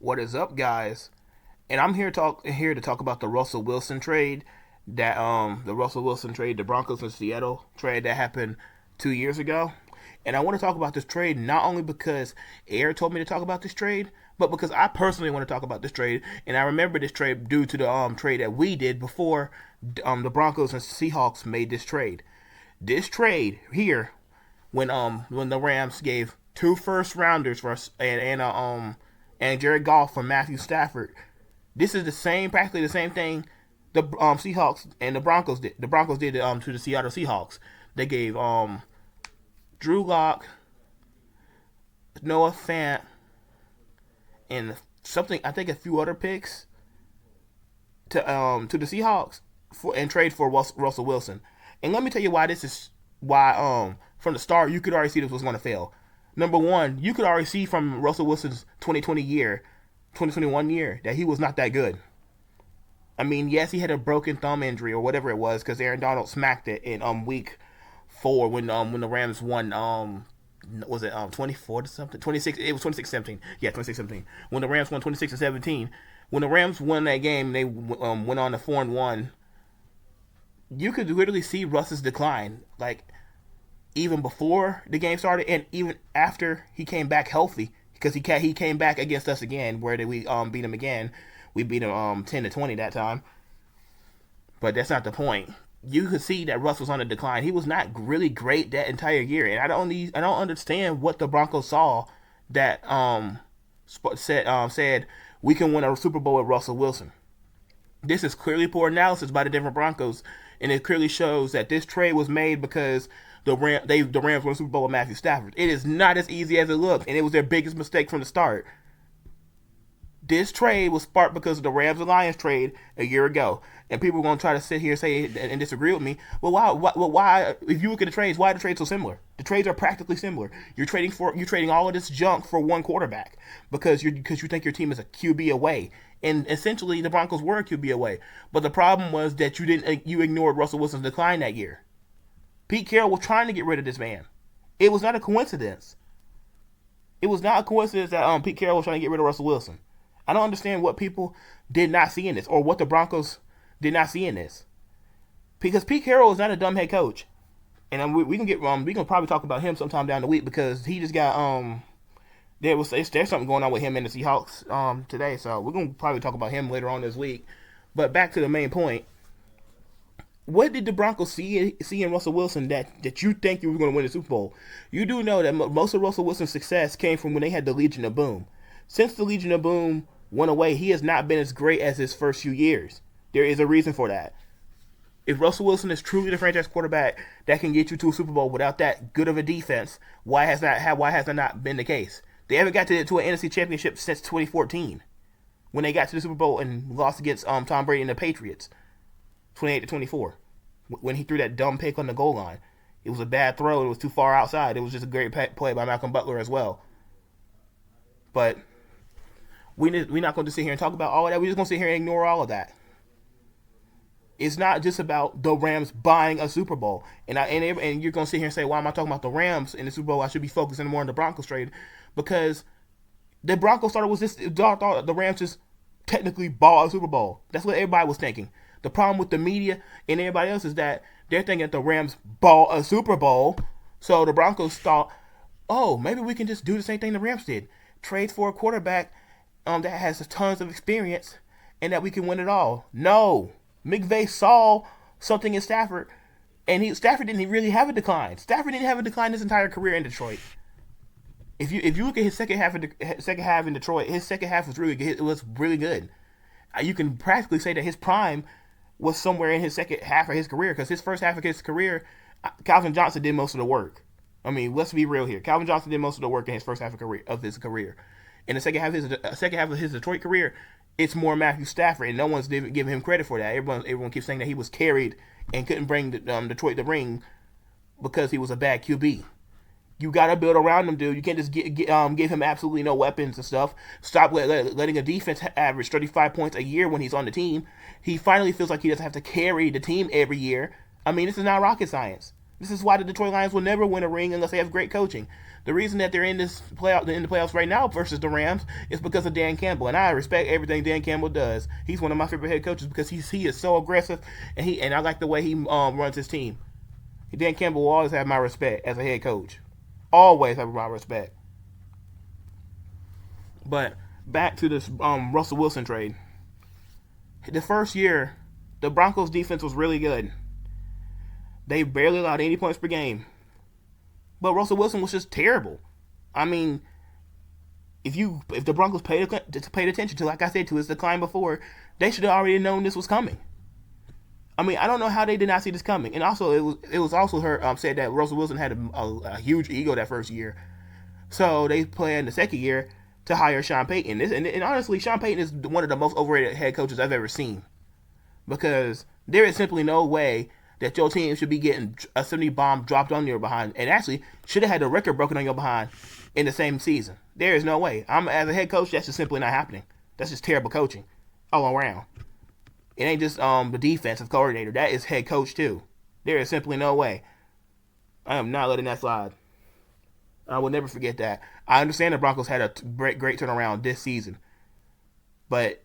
What is up, guys? And I'm here to talk about the Russell Wilson trade the Broncos and Seattle trade that happened 2 years ago. And I want to talk about this trade not only because Air told me to talk about this trade, but because I personally want to talk about this trade. And I remember this trade due to the trade that we did before the Broncos and Seahawks made this trade. This trade here, when the Rams gave two first rounders for us and Jared Goff for Matthew Stafford. This is practically the same thing the Seahawks and the Broncos did. The Broncos did to the Seattle Seahawks. They gave Drew Lock, Noah Fant, and something I think a few other picks to the Seahawks and trade for Russell Wilson. And let me tell you why from the start you could already see this was going to fail. Number one, you could already see from Russell Wilson's 2021 year, that he was not that good. I mean, yes, he had a broken thumb injury or whatever it was because Aaron Donald smacked it in week 4 when the Rams won was it 24 to something 26 it was 26-17. Yeah, 26-17 when the Rams won 26-17. When the Rams won that game, they went on to 4-1. You could literally see Russ's decline, like even before the game started and even after he came back healthy, because he came back against us again. Where did we beat him again? We beat him 10-20 that time. But that's not the point. You could see that Russ was on a decline. He was not really great that entire year, and I don't understand what the Broncos saw that said we can win a Super Bowl with Russell Wilson. This is clearly poor analysis by the Denver Broncos, and it clearly shows that this trade was made because the Rams won the Super Bowl with Matthew Stafford. It is not as easy as it looks, and it was their biggest mistake from the start. This trade was sparked because of the Rams and Lions trade a year ago, and people are going to try to sit here and say and disagree with me. Well, why? If you look at the trades, why are the trades so similar? The trades are practically similar. You're trading all of this junk for one quarterback because you think your team is a QB away, and essentially the Broncos were a QB away. But the problem was that you ignored Russell Wilson's decline that year. Pete Carroll was trying to get rid of this man. It was not a coincidence. It was not a coincidence that Pete Carroll was trying to get rid of Russell Wilson. I don't understand what people did not see in this, or what the Broncos did not see in this. Because Pete Carroll is not a dumb head coach, and we can probably talk about him sometime down the week because he just got there's something going on with him and the Seahawks today, so we're gonna probably talk about him later on this week. But back to the main point. What did the Broncos see in Russell Wilson that you think you were going to win the Super Bowl? You do know that most of Russell Wilson's success came from when they had the Legion of Boom. Since the Legion of Boom went away, he has not been as great as his first few years. There is a reason for that. If Russell Wilson is truly the franchise quarterback that can get you to a Super Bowl without that good of a defense, why has that not been the case? They haven't got to an NFC Championship since 2014, when they got to the Super Bowl and lost against Tom Brady and the Patriots. 28-24, when he threw that dumb pick on the goal line. It was a bad throw. It was too far outside. It was just a great play by Malcolm Butler as well. But we're not going to sit here and talk about all of that. We're just going to sit here and ignore all of that. It's not just about the Rams buying a Super Bowl. And you're going to sit here and say, why am I talking about the Rams in the Super Bowl? I should be focusing more on the Broncos trade. Because the Broncos thought the Rams just technically bought a Super Bowl. That's what everybody was thinking. The problem with the media and everybody else is that they're thinking that the Rams bought a Super Bowl. So the Broncos thought, oh, maybe we can just do the same thing the Rams did. Trade for a quarterback that has tons of experience and that we can win it all. No. McVay saw something in Stafford, and Stafford didn't really have a decline. Stafford didn't have a decline his entire career in Detroit. If you look at his second half in Detroit, his second half was really good. It was really good. You can practically say that his prime was somewhere in his second half of his career, because his first half of his career, Calvin Johnson did most of the work. I mean, let's be real here. Calvin Johnson did most of the work in his first half of his career. In the second half of his Detroit career, it's more Matthew Stafford, and no one's giving him credit for that. Everyone keeps saying that he was carried and couldn't bring Detroit the ring because he was a bad QB. You got to build around him, dude. You can't just give him absolutely no weapons and stuff. Stop letting a defense average 35 points a year when he's on the team. He finally feels like he doesn't have to carry the team every year. I mean, this is not rocket science. This is why the Detroit Lions will never win a ring unless they have great coaching. The reason that they're in the playoffs right now versus the Rams is because of Dan Campbell, and I respect everything Dan Campbell does. He's one of my favorite head coaches because he is so aggressive, and I like the way he runs his team. Dan Campbell will always have my respect as a head coach. Always have my respect. But back to this Russell Wilson trade. The first year, the Broncos defense was really good. They barely allowed 80 points per game. But Russell Wilson was just terrible. I mean, if the Broncos paid attention to, like I said, to his decline before, they should have already known this was coming. I mean, I don't know how they did not see this coming. And also, it was also said that Russell Wilson had a huge ego that first year. So they planned the second year to hire Sean Payton. And honestly, Sean Payton is one of the most overrated head coaches I've ever seen. Because there is simply no way that your team should be getting a 70 bomb dropped on your behind, and actually should have had the record broken on your behind in the same season. There is no way. As a head coach, that's just simply not happening. That's just terrible coaching all around. It ain't just the defensive coordinator. That is head coach too. There is simply no way. I am not letting that slide. I will never forget that. I understand the Broncos had a great turnaround this season, but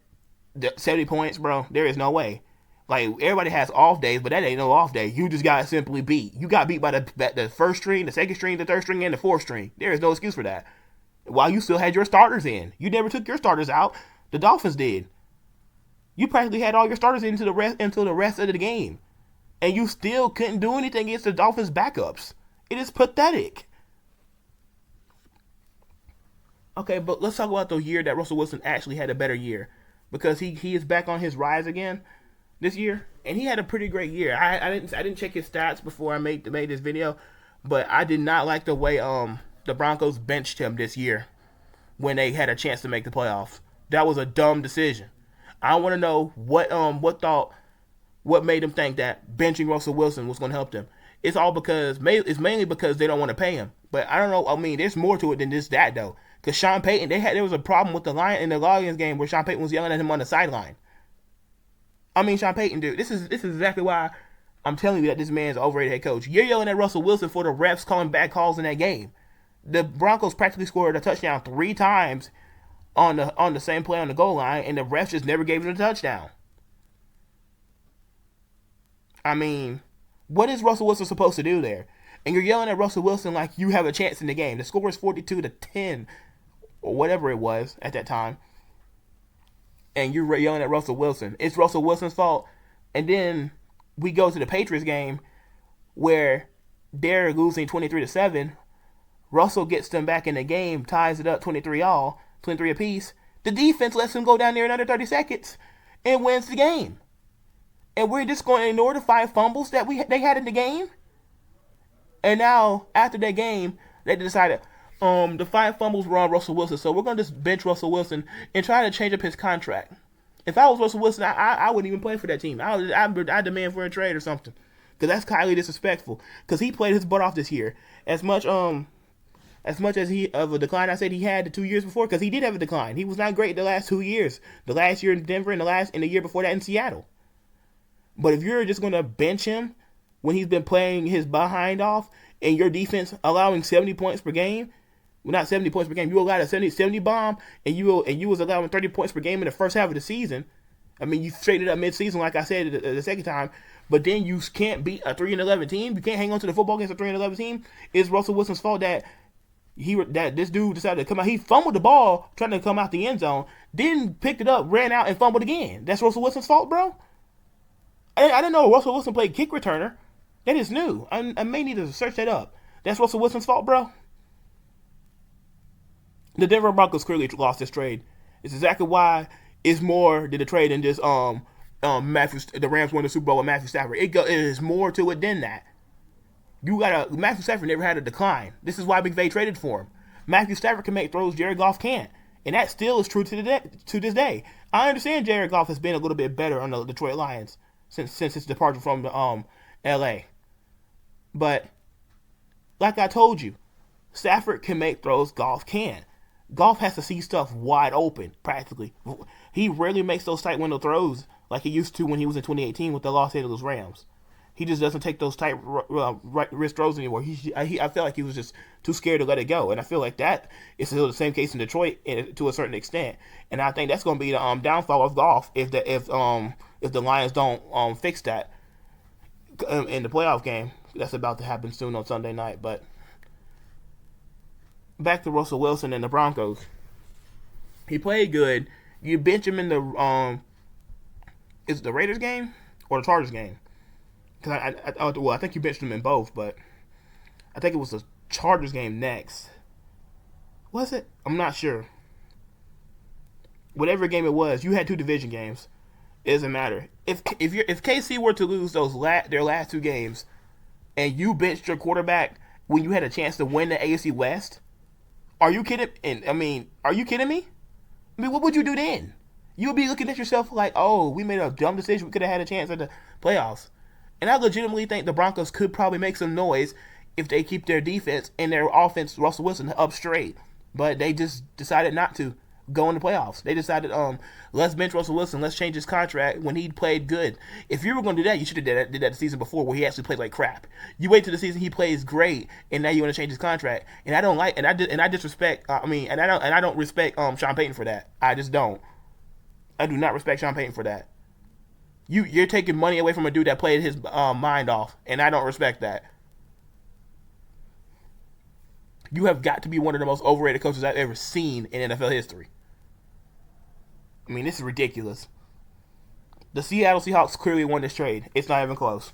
the 70 points, bro, there is no way. Like, everybody has off days, but that ain't no off day. You just got simply beat. You got beat by the first string, the second string, the third string, and the fourth string. There is no excuse for that. While you still had your starters in. You never took your starters out. The Dolphins did. You practically had all your starters into the rest of the game. And you still couldn't do anything against the Dolphins' backups. It is pathetic. Okay, but let's talk about the year that Russell Wilson actually had a better year. Because he is back on his rise again this year, and he had a pretty great year. I didn't check his stats before I made this video, but I did not like the way the Broncos benched him this year when they had a chance to make the playoffs. That was a dumb decision. I want to know what made them think that benching Russell Wilson was going to help them. It's mainly because they don't want to pay him. But I don't know. I mean, there's more to it than just that though. Because Sean Payton, there was a problem with the Lions game where Sean Payton was yelling at him on the sideline. I mean, Sean Payton, dude, this is exactly why I'm telling you that this man's an overrated head coach. You're yelling at Russell Wilson for the refs calling bad calls in that game. The Broncos practically scored a touchdown 3 times on the same play on the goal line, and the refs just never gave it a touchdown. I mean, what is Russell Wilson supposed to do there? And you're yelling at Russell Wilson like you have a chance in the game. The score is 42-10, or whatever it was at that time. And you're yelling at Russell Wilson. It's Russell Wilson's fault. And then we go to the Patriots game where they're losing 23-7. Russell gets them back in the game, ties it up 23 apiece. The defense lets them go down there in under 30 seconds and wins the game. And we're just going to ignore the 5 fumbles that they had in the game. And now, after that game, they decided the 5 fumbles were on Russell Wilson, so we're going to just bench Russell Wilson and try to change up his contract. If I was Russell Wilson, I wouldn't even play for that team. I'd demand for a trade or something. Because that's highly disrespectful. Because he played his butt off this year. As much as he of a decline I said he had the 2 years before, because he did have a decline. He was not great the last 2 years. The last year in Denver and the year before that in Seattle. But if you're just going to bench him when he's been playing his behind off and your defense allowing 70 points per game, well, not 70 points per game, you allowed a 70 bomb and you was allowing 30 points per game in the first half of the season. I mean, you straightened up mid-season like I said the second time, but then you can't beat a 3-11 team. You can't hang on to the football against a 3-11 team. It's Russell Wilson's fault that this dude decided to come out. He fumbled the ball trying to come out the end zone, then picked it up, ran out, and fumbled again. That's Russell Wilson's fault, bro? I didn't know Russell Wilson played kick returner. That is new. I may need to search that up. That's Russell Wilson's fault, bro? The Denver Broncos clearly lost this trade. It's exactly why it's more than the trade than just the Rams won the Super Bowl with Matthew Stafford. It is more to it than that. Matthew Stafford never had a decline. This is why McVay traded for him. Matthew Stafford can make throws Jared Goff can't. And that still is true to this day. I understand Jared Goff has been a little bit better on the Detroit Lions since his departure from LA. But like I told you, Stafford can make throws Goff can't. Goff has to see stuff wide open, practically. He rarely makes those tight window throws like he used to when he was in 2018 with the Los Angeles Rams. He just doesn't take those type risk throws anymore. I feel like he was just too scared to let it go, and I feel like that is still the same case in Detroit to a certain extent. And I think that's going to be the downfall of Goff if the Lions don't fix that in the playoff game. That's about to happen soon on Sunday night. But back to Russell Wilson and the Broncos. He played good. You bench him in the is it the Raiders game or the Chargers game? Because I think you benched him in both, but I think it was the Chargers game next. Was it? I'm not sure. Whatever game it was, you had two division games. It doesn't matter. If KC were to lose their last two games, and you benched your quarterback when you had a chance to win the AFC West, are you kidding? Are you kidding me? I mean, what would you do then? You would be looking at yourself like, oh, we made a dumb decision. We could have had a chance at the playoffs. And I legitimately think the Broncos could probably make some noise if they keep their defense and their offense, Russell Wilson, up straight. But they just decided not to go in the playoffs. They decided, let's bench Russell Wilson. Let's change his contract when he played good. If you were going to do that, you should have did that the season before where he actually played like crap. You wait till the season he plays great, and now you want to change his contract. And I don't like, and I disrespect. I don't respect Sean Payton for that. I just don't. I do not respect Sean Payton for that. You're taking money away from a dude that played his mind off, and I don't respect that. You have got to be one of the most overrated coaches I've ever seen in NFL history. I mean, this is ridiculous. The Seattle Seahawks clearly won this trade. It's not even close.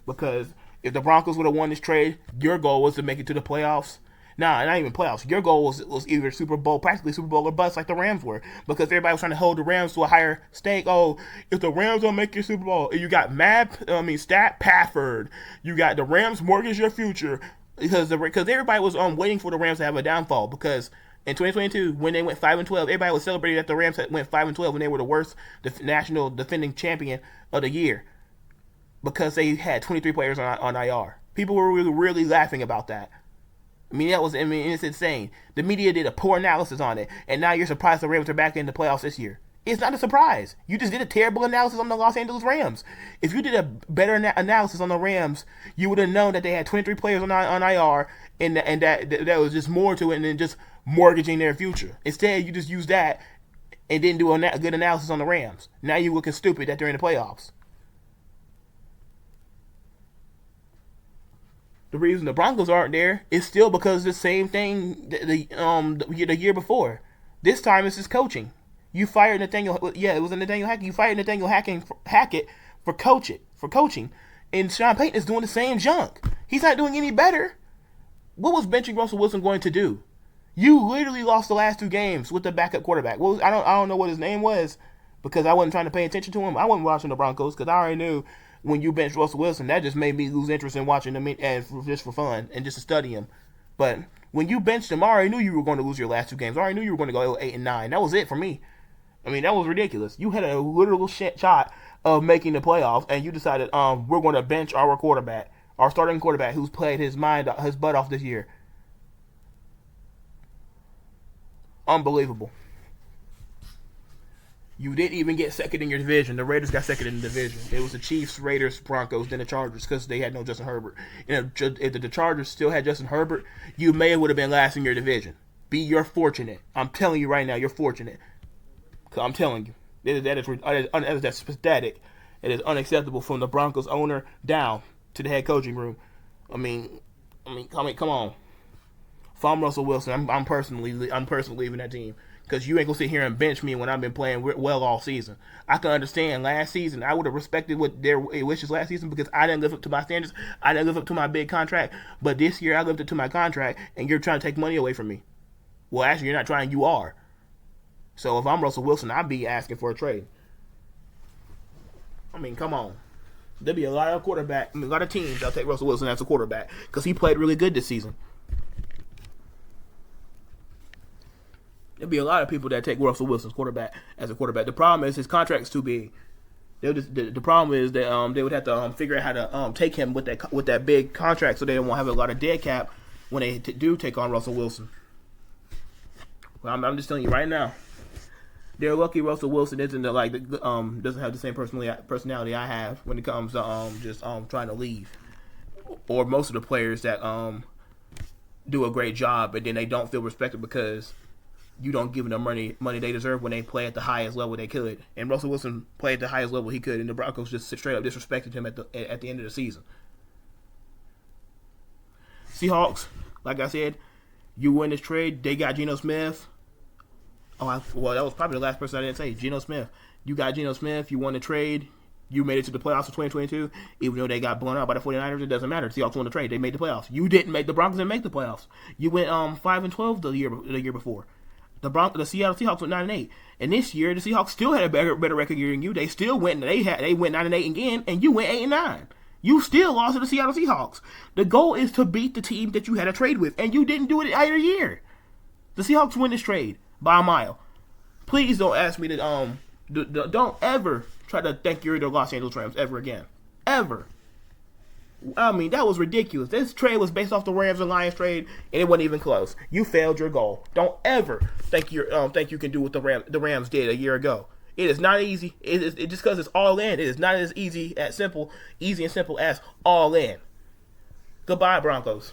Because if the Broncos would have won this trade, your goal was to make it to the playoffs. Nah, not even playoffs. Your goal was either Super Bowl, practically Super Bowl or bust like the Rams were. Because everybody was trying to hold the Rams to a higher stake. Oh, if the Rams don't make your Super Bowl, you got Stat Pafford. You got the Rams mortgage your future. Because everybody was waiting for the Rams to have a downfall. Because in 2022, when they went 5-12, everybody was celebrating that the Rams went 5-12 when they were the worst national defending champion of the year. Because they had 23 players on IR. People were really laughing about that. It's insane. The media did a poor analysis on it, and now you're surprised the Rams are back in the playoffs this year. It's not a surprise. You just did a terrible analysis on the Los Angeles Rams. If you did a better analysis on the Rams, you would have known that they had 23 players on IR, and that was just more to it than just mortgaging their future. Instead, you just used that and didn't do a good analysis on the Rams. Now you're looking stupid that they're in the playoffs. The reason the Broncos aren't there is still because of the same thing the year before. This time it's his coaching. You fired Nathaniel. Yeah, it was Nathaniel Hackett. You fired Nathaniel Hackett for coaching, and Sean Payton is doing the same junk. He's not doing any better. What was benching Russell Wilson going to do? You literally lost the last two games with the backup quarterback. I don't know what his name was because I wasn't trying to pay attention to him. I wasn't watching the Broncos because I already knew. When you bench Russell Wilson, that just made me lose interest in watching him just for fun and just to study him. But when you benched him, I already knew you were going to lose your last two games. I already knew you were going to go 8-9. That was it for me. That was ridiculous. You had a literal shot of making the playoffs, and you decided we're going to bench our quarterback, our starting quarterback, who's played his butt off this year. Unbelievable. You didn't even get second in your division. The Raiders got second in the division. It was the Chiefs, Raiders, Broncos, then the Chargers because they had no Justin Herbert. And if the Chargers still had Justin Herbert, you would have been last in your division. You're fortunate. I'm telling you right now, you're fortunate. I'm telling you. That is pathetic. It is unacceptable from the Broncos owner down to the head coaching room. Come on. If I'm Russell Wilson, I'm personally leaving that team. Because you ain't going to sit here and bench me when I've been playing well all season. I can understand last season. I would have respected what their wishes last season because I didn't live up to my standards. I didn't live up to my big contract. But this year I lived up to my contract and you're trying to take money away from me. Well, actually, you're not trying. You are. So if I'm Russell Wilson, I'd be asking for a trade. Come on. There'll be a lot of teams that'll take Russell Wilson as a quarterback because he played really good this season. There'll be a lot of people that take Russell Wilson's quarterback as a quarterback. The problem is his contract's too big. The problem is that they would have to figure out how to take him with that big contract so they won't have a lot of dead cap when they do take on Russell Wilson. Well, I'm just telling you right now, they're lucky Russell Wilson isn't doesn't have the same personality I have when it comes to just trying to leave, or most of the players that do a great job but then they don't feel respected because you don't give them money they deserve when they play at the highest level they could. And Russell Wilson played at the highest level he could, and the Broncos just straight up disrespected him at the end of the season. Seahawks, like I said, you win this trade. They got Geno Smith. That was probably the last person I didn't say. Geno Smith. You got Geno Smith. You won the trade. You made it to the playoffs of 2022. Even though they got blown out by the 49ers, it doesn't matter. The Seahawks won the trade. They made the playoffs. You didn't make the Broncos didn't make the playoffs. You went 5-12 the year before. The Seattle Seahawks went 9-8, and this year the Seahawks still had a better record year than you. They still went. They went 9-8 again, and you went 8-9. You still lost to the Seattle Seahawks. The goal is to beat the team that you had a trade with, and you didn't do it either year. The Seahawks win this trade by a mile. Please don't ask me to don't ever try to thank the Los Angeles Rams ever again, ever. I mean, that was ridiculous. This trade was based off the Rams and Lions trade, and it wasn't even close. You failed your goal. Don't ever think you can do what the Rams did a year ago. It is not easy. It just because it's all in. It is not as easy and simple as all in. Goodbye, Broncos.